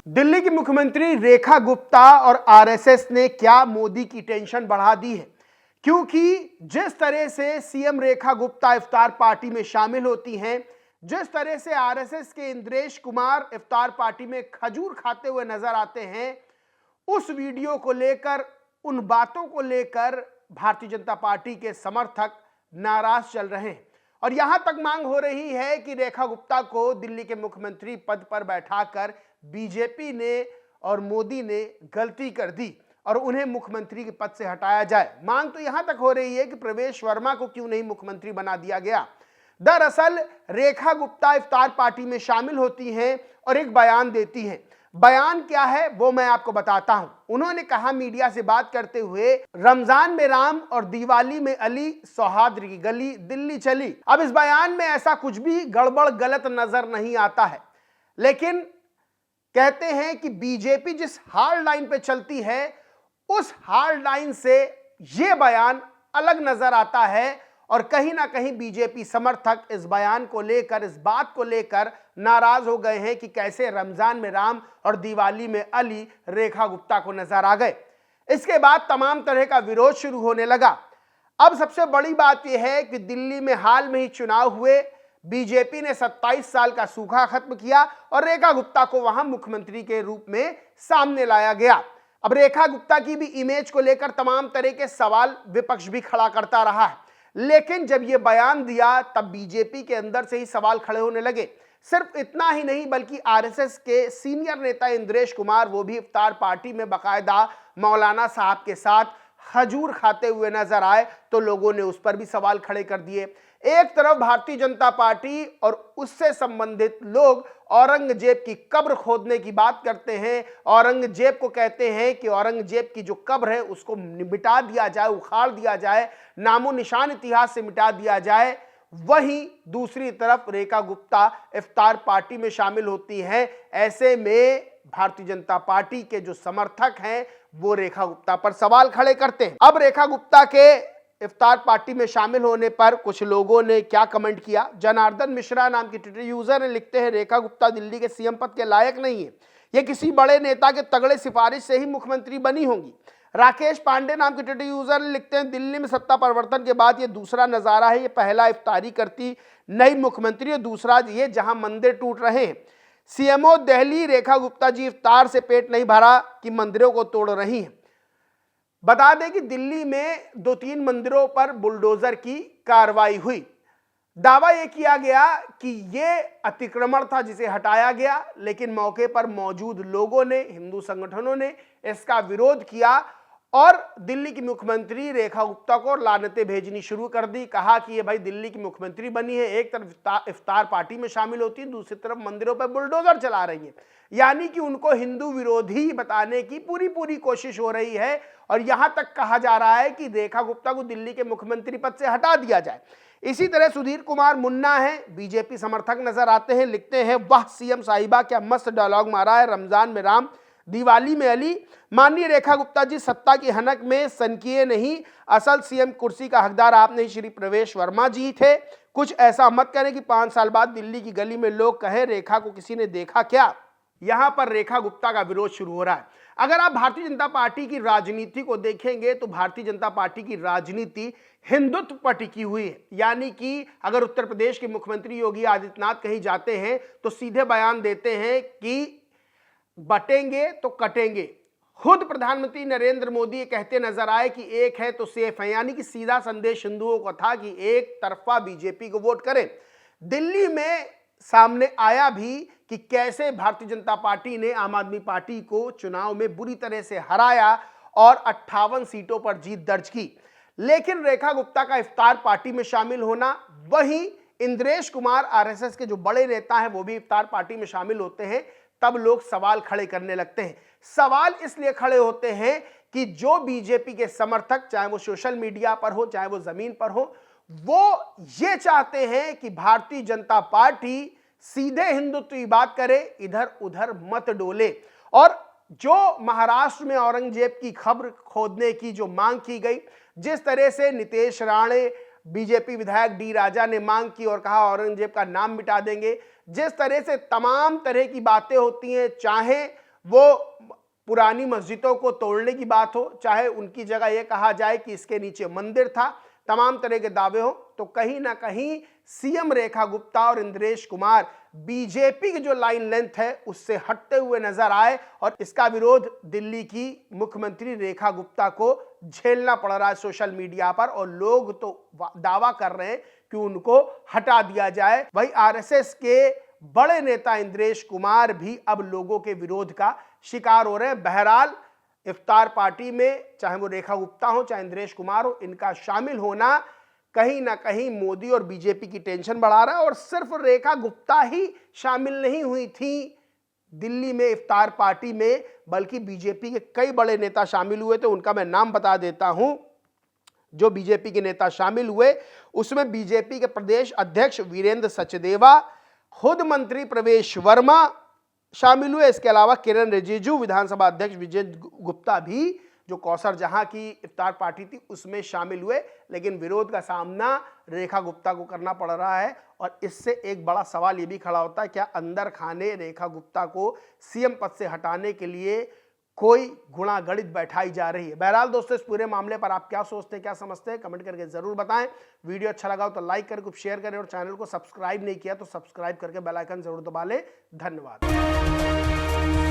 दिल्ली की मुख्यमंत्री रेखा गुप्ता और आरएसएस ने क्या मोदी की टेंशन बढ़ा दी है, क्योंकि जिस तरह से सीएम रेखा गुप्ता इफ्तार पार्टी में शामिल होती हैं, जिस तरह से आरएसएस के इंद्रेश कुमार इफ्तार पार्टी में खजूर खाते हुए नजर आते हैं, उस वीडियो को लेकर, उन बातों को लेकर भारतीय जनता पार्टी के समर्थक नाराज चल रहे हैं और यहां तक मांग हो रही है कि रेखा गुप्ता को दिल्ली के मुख्यमंत्री पद पर बैठाकर बीजेपी ने और मोदी ने गलती कर दी और उन्हें मुख्यमंत्री के पद से हटाया जाए। मांग तो यहां तक हो रही है कि प्रवेश वर्मा को क्यों नहीं मुख्यमंत्री बना दिया गया। दरअसल रेखा गुप्ता इफ्तार पार्टी में शामिल होती हैं और एक बयान देती हैं। बयान क्या है वो मैं आपको बताता हूं। उन्होंने कहा मीडिया से बात करते हुए, रमजान में राम और दिवाली में अली, सौहार्द की गली दिल्ली चली। अब इस बयान में ऐसा कुछ भी गड़बड़ गलत नजर नहीं आता है, लेकिन कहते हैं कि बीजेपी जिस हार्ड लाइन पे चलती है उस हार्ड लाइन से यह बयान अलग नजर आता है और कहीं ना कहीं बीजेपी समर्थक इस बयान को लेकर, इस बात को लेकर नाराज हो गए हैं कि कैसे रमजान में राम और दिवाली में अली रेखा गुप्ता को नजर आ गए। इसके बाद तमाम तरह का विरोध शुरू होने लगा। अब सबसे बड़ी बात यह है कि दिल्ली में हाल में ही चुनाव हुए, बीजेपी ने 27 साल का सूखा खत्म किया और रेखा गुप्ता को वहां मुख्यमंत्री के रूप में सामने लाया गया। अब रेखा गुप्ता की भी इमेज को लेकर तमाम तरह के सवाल विपक्ष भी खड़ा करता रहा है, लेकिन जब यह बयान दिया तब बीजेपी के अंदर से ही सवाल खड़े होने लगे। सिर्फ इतना ही नहीं बल्कि आरएसएस के सीनियर नेता इंद्रेश कुमार, वो भी इफ्तार पार्टी में बाकायदा मौलाना साहब के साथ खजूर खाते हुए नजर आए तो लोगों ने उस पर भी सवाल खड़े कर दिए। एक तरफ भारतीय जनता पार्टी और उससे संबंधित लोग औरंगजेब की कब्र खोदने की बात करते हैं, औरंगजेब को कहते हैं कि औरंगजेब की जो कब्र है उसको मिटा दिया जाए, उखाड़ दिया जाए, नामो निशान इतिहास से मिटा दिया जाए। वहीं दूसरी तरफ रेखा गुप्ता इफ्तार पार्टी में शामिल होती हैं। ऐसे में भारतीय जनता पार्टी के जो समर्थक हैं वो रेखा गुप्ता पर सवाल खड़े करते हैं। अब रेखा गुप्ता के इफ्तार पार्टी में शामिल होने पर कुछ लोगों ने क्या कमेंट किया। जनार्दन मिश्रा नाम की ट्विटर यूजर ने लिखते हैं, रेखा गुप्ता दिल्ली के सीएम पद के लायक नहीं है, ये किसी बड़े नेता के तगड़े सिफारिश से ही मुख्यमंत्री बनी होंगी। राकेश पांडे नाम के ट्विटर यूजर ने लिखते हैं, दिल्ली में सत्ता परिवर्तन के बाद ये दूसरा नजारा है, ये पहला इफ्तारी करती नई मुख्यमंत्री और दूसरा ये जहां मंदिर टूट रहे हैं। सीएमओ दिल्ली रेखा गुप्ता जी इफ्तार से पेट नहीं भरा कि मंदिरों को तोड़ रही हैं। बता दें कि दिल्ली में 2-3 मंदिरों पर बुलडोजर की कार्रवाई हुई। दावा यह किया गया कि यह अतिक्रमण था जिसे हटाया गया, लेकिन मौके पर मौजूद लोगों ने, हिंदू संगठनों ने इसका विरोध किया और दिल्ली की मुख्यमंत्री रेखा गुप्ता को लानतें भेजनी शुरू कर दी। कहा कि ये भाई दिल्ली की मुख्यमंत्री बनी है, एक तरफ इफ्तार पार्टी में शामिल होती है, दूसरी तरफ मंदिरों पर बुलडोजर चला रही है। यानी कि उनको हिंदू विरोधी बताने की पूरी कोशिश हो रही है और यहां तक कहा जा रहा है कि रेखा गुप्ता को दिल्ली के मुख्यमंत्री पद से हटा दिया जाए। इसी तरह सुधीर कुमार मुन्ना है, बीजेपी समर्थक नजर आते हैं, लिखते हैं, वाह सीएम साहिबा क्या मस्त डायलॉग मारा है, रमजान में राम दिवाली में अली। माननीय रेखा गुप्ता जी सत्ता की हनक में सनकिए नहीं, असल सीएम कुर्सी का हकदार आप नहीं श्री प्रवेश वर्मा जी थे। कुछ ऐसा मत करें कि 5 साल बाद दिल्ली की गली में लोग कहें रेखा को किसी ने देखा क्या। यहां पर रेखा गुप्ता का विरोध शुरू हो रहा है। अगर आप भारतीय जनता पार्टी की राजनीति को देखेंगे तो भारतीय जनता पार्टी की राजनीति हिंदुत्व पर टिकी हुई है। यानी कि अगर उत्तर प्रदेश के मुख्यमंत्री योगी आदित्यनाथ कहीं जाते हैं तो सीधे बयान देते हैं कि बटेंगे तो कटेंगे। खुद प्रधानमंत्री नरेंद्र मोदी ये कहते नजर आए कि एक है तो सेफ है, यानी कि सीधा संदेश हिंदुओं को था कि एक तरफा बीजेपी को वोट करें। दिल्ली में सामने आया भी कि कैसे भारतीय जनता पार्टी ने आम आदमी पार्टी को चुनाव में बुरी तरह से हराया और 58 सीटों पर जीत दर्ज की। लेकिन रेखा गुप्ता का इफ्तार पार्टी में शामिल होना, वहीं इंद्रेश कुमार आरएसएस के जो बड़े नेता हैं वो भी इफ्तार पार्टी में शामिल होते हैं, तब लोग सवाल खड़े करने लगते हैं। सवाल इसलिए खड़े होते हैं कि जो बीजेपी के समर्थक, चाहे वो सोशल मीडिया पर हो चाहे वो जमीन पर हो, वो ये चाहते हैं कि भारतीय जनता पार्टी सीधे हिंदुत्व की बात करे, इधर उधर मत डोले। और जो महाराष्ट्र में औरंगजेब की खबर खोदने की जो मांग की गई, जिस तरह से नितेश राणे, बीजेपी विधायक डी राजा ने मांग की और कहा औरंगजेब का नाम मिटा देंगे, जिस तरह से तमाम तरह की बातें होती हैं, चाहे वो पुरानी मस्जिदों को तोड़ने की बात हो, चाहे उनकी जगह यह कहा जाए कि इसके नीचे मंदिर था, तमाम तरह के दावे हो, तो कहीं ना कहीं सीएम रेखा गुप्ता और इंद्रेश कुमार बीजेपी की जो लाइन लेंथ है उससे हटते हुए नजर आए और इसका विरोध दिल्ली की मुख्यमंत्री रेखा गुप्ता को झेलना पड़ रहा है सोशल मीडिया पर। और लोग तो दावा कर रहे हैं कि उनको हटा दिया जाए। वही आरएसएस के बड़े नेता इंद्रेश कुमार भी अब लोगों के विरोध का शिकार हो रहे हैं। बहरहाल इफ्तार पार्टी में चाहे वो रेखा गुप्ता हो चाहे इंद्रेश कुमार हो, इनका शामिल होना कहीं ना कहीं मोदी और बीजेपी की टेंशन बढ़ा रहा है। और सिर्फ रेखा गुप्ता ही शामिल नहीं हुई थी दिल्ली में इफ्तार पार्टी में, बल्कि बीजेपी के कई बड़े नेता शामिल हुए थे। उनका मैं नाम बता देता हूं। जो बीजेपी के नेता शामिल हुए उसमें बीजेपी के प्रदेश अध्यक्ष वीरेंद्र सचदेवा, खुद मंत्री प्रवेश वर्मा शामिल हुए। इसके अलावा किरण रिजिजू, विधानसभा अध्यक्ष विजय गुप्ता भी, जो कौसर जहां की इफ्तार पार्टी थी उसमें शामिल हुए। लेकिन विरोध का सामना रेखा गुप्ता को करना पड़ रहा है। और इससे एक बड़ा सवाल यह भी खड़ा होता है, क्या अंदर खाने रेखा गुप्ता को सीएम पद से हटाने के लिए कोई गुणागणित बैठाई जा रही है? बहरहाल दोस्तों, इस पूरे मामले पर आप क्या सोचते हैं, क्या समझते हैं, कमेंट करके जरूर बताएं। वीडियो अच्छा लगा हो तो लाइक करें, कुछ शेयर करें और चैनल को सब्सक्राइब नहीं किया तो सब्सक्राइब करके बेल आइकन जरूर दबा लें। धन्यवाद।